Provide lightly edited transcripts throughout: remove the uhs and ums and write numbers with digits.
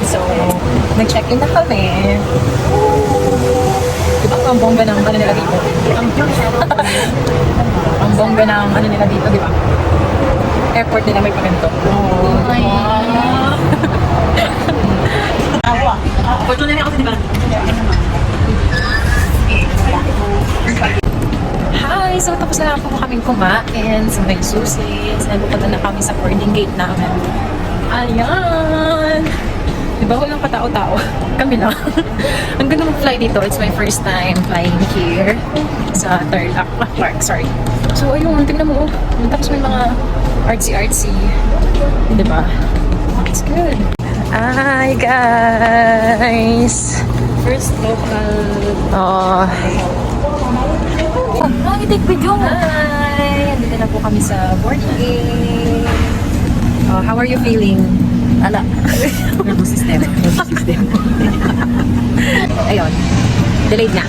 So, nag-check-in na kami. Diba ang bongga ng ano nila dito? Ang bongga ng ano nila dito, di ba? Airport nila may paganto. Oh my God! Fortune na ako, di ba? Hi! So, tapos na po kaming kumain sa may susi. Nalupunta na kami sa boarding gate namin. Ayan! Diba walang katao-tao? Kami lang. Ang ganda mag-fly dito. It's my first time flying here sa Tarlac Park. Sorry. So, ayun. Tingnan mo. Tapos may mga artsy-artsy. Diba? It's good. Hi, guys! First local... Oh. Nag-take video mo. Hi! Andito na po kami sa boarding gate. Oh, how are you feeling? Ala. Nervous system. Ayun. Delayed na.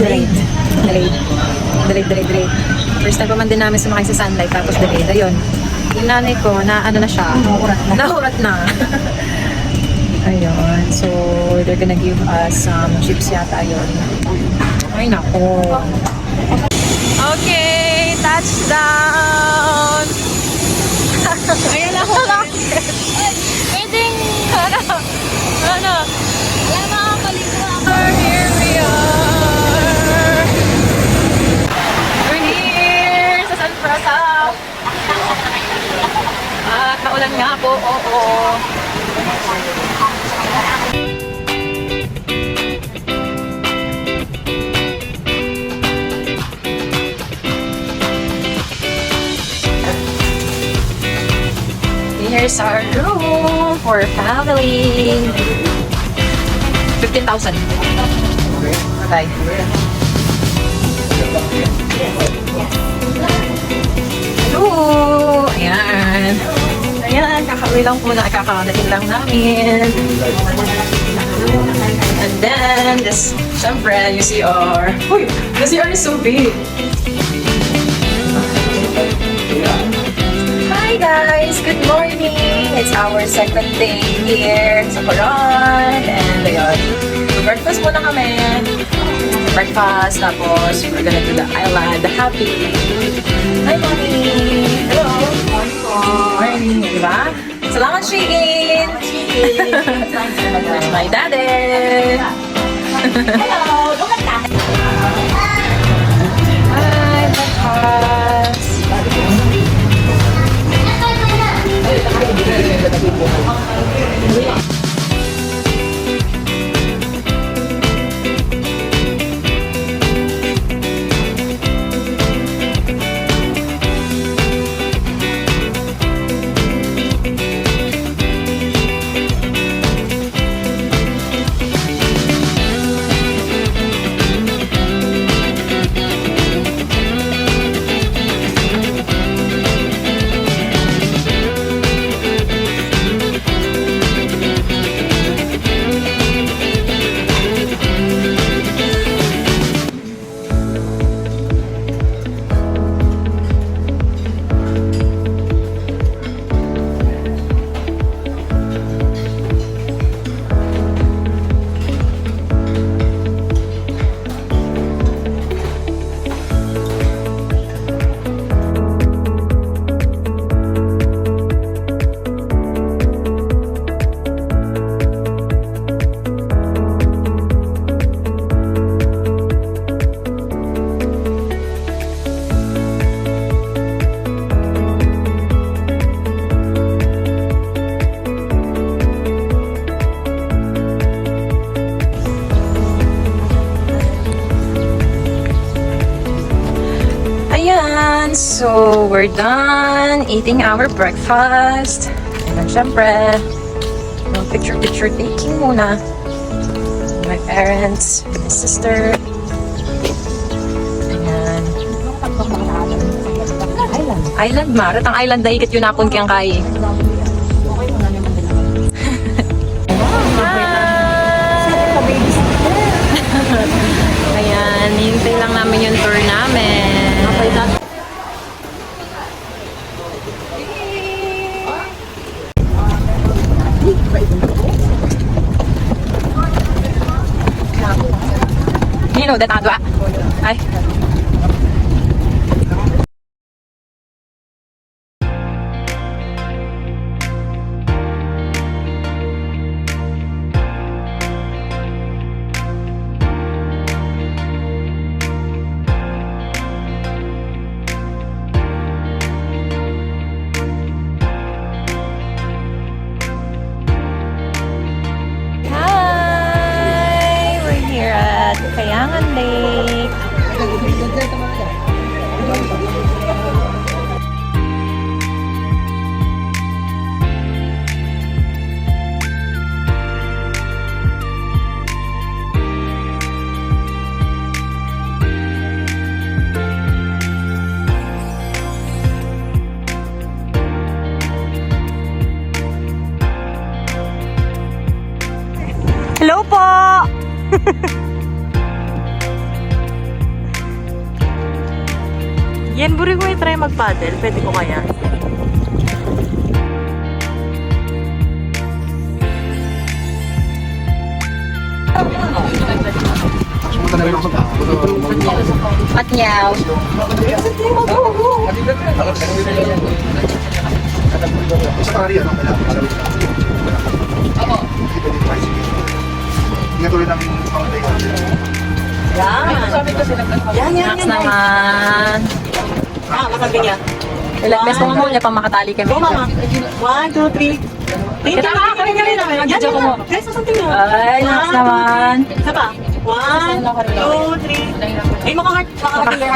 Delayed. First time pa man din namin sumakay sa Sunlight tapos delayed. Ayun. Yung nanay ko, na ano na siya. Nahurat na. Ayun. So, they're gonna give us some chips yata. Ayun. Ay, nako. Okay. Touchdown! Ayan ako. Pwedeng... Ano? Wala makakaligwa. Here we are. We're here sa San Frasa. At maulan nga po, oo. Here's our room for family. 15,000. Bye. Hello! Ayan. Ayan, kakauwi lang po na kakadating lang namin. And then, this, syempre, yung CR. Uy, the CR is so big. Hi guys! Good morning! It's our second day here sa Coron. And ayun, breakfast muna kami. Breakfast, tapos we're gonna do the island, the happy. Hi, Mommy! Hello! Morning! Diba? Salamat, Shigin! My daddy! Hello! Bukat ka. Hi, breakfast! Ayan, so we're done eating our breakfast. And then syempre, picture taking muna. My parents, my sister. Ayan. Island Marat. Ang island dahil kat yun napon kayang kay. Ayan, hintay lang namin yung tour namin. Nino, detadwa. Ay. Hi! We're here at Kayangan Lake. Hello po! Yan, buri ko try mag-paddle. Pwede ko kaya? Patnyaw. Sa pari, ano, kailangan. Hindi tuloy namin mga tayo. Yan naman. Makakabigyan. Ilang beses mo niya pang makatali kami. Go, mama. 1, 2, 3. Thank you, mama. Kami ka rin naman. Yan, Video ko mo. Guys, something mo. Ay, nice naman. Isa pa. 1, 2, 3. Ay, maka-heart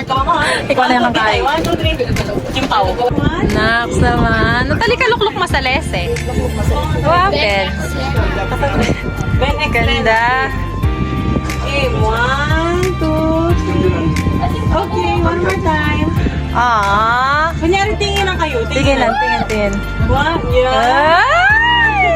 ka, mama. Ikaw na yung tayo. 1, 2, 3. Chimpaw. 1. Naks naman. Natali ka lukluk masales eh. Wow, Ben. Ben, excellent. Ganda. Okay, 1, 2, 3. Okay, one more time. Ah. Kunyari, tingin lang kayo. Sige lang, tingin. 1, yeah. Ay!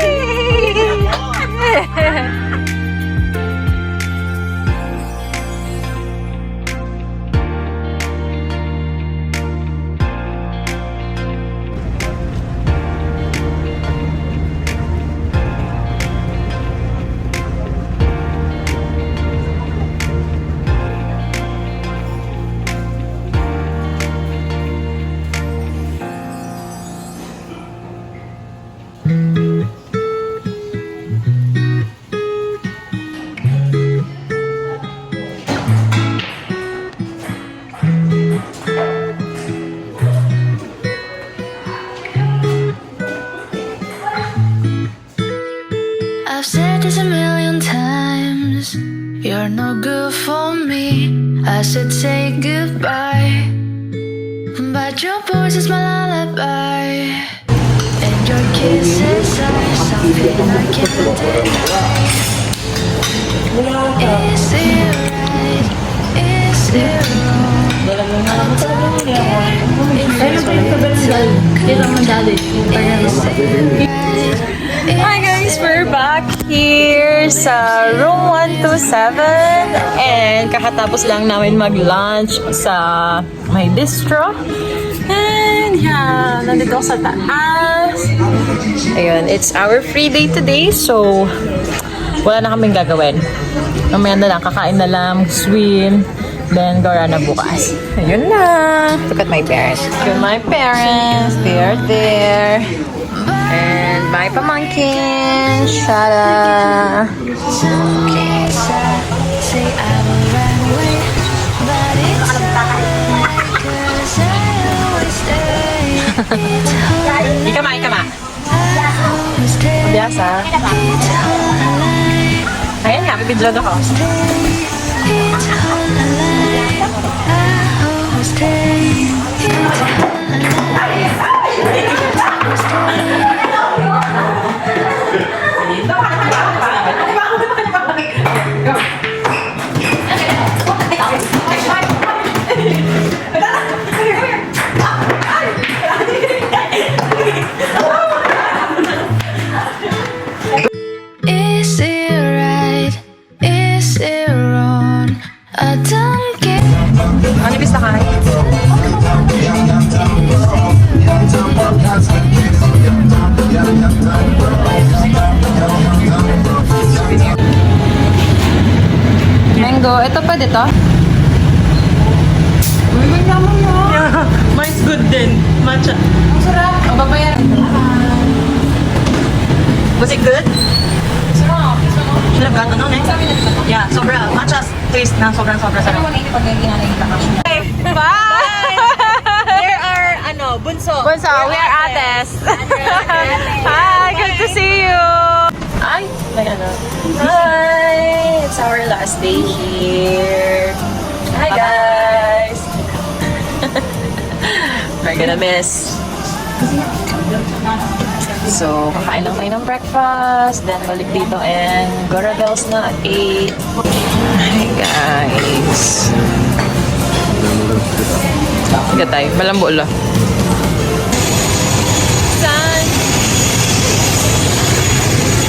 I've said this a million times. You're no good for me. I should say goodbye. But your voice is my lullaby. And your kisses are something I can't deny. Is it right? Is it wrong? I don't care if it's Hi guys, we're back here sa room 127 and kakatapos lang namin mag-lunch sa may bistro. And yeah, nandito ako sa taas. Ayun, it's our free day today, so wala na kaming gagawin. Mamaya na lang, kakain na lang, swim, then gora na bukas. Ayun na. Look at my parents. Look at my parents. They are there. And bye pamangkin. Shada. say I will run away, but it's alright, 'cause I always stay. It's hard, Ikama, ikama. I always stay. Biasa. It's hard, Ayan nga, bibidlog ako. it's hard, I always stay. It's Is it right? Is it wrong? I don't care. Ano ibig sabihin? mango. Ito pwede to? Yeah, mine's good din. Matcha. Ang sarap. O, babayaran. Was it good? Sarap. Should have gotten ano, eh? Yeah, sobra. Matcha taste na sobrang sarap. Pag yung ginanay ka. Bye! There are, bunso. Bunso, we are ates. Hi, good to see you. Ay, may ano. Hi, it's our last day here. Hi, guys. We're gonna miss. So, kakain lang tayo ng breakfast, then balik dito and Gora Bells na at 8. Hi, guys. Sige tayo, malambo lang.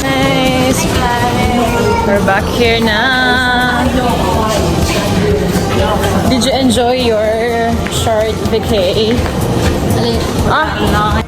Nice. We're back here na. Did you enjoy your short vacay? Ah,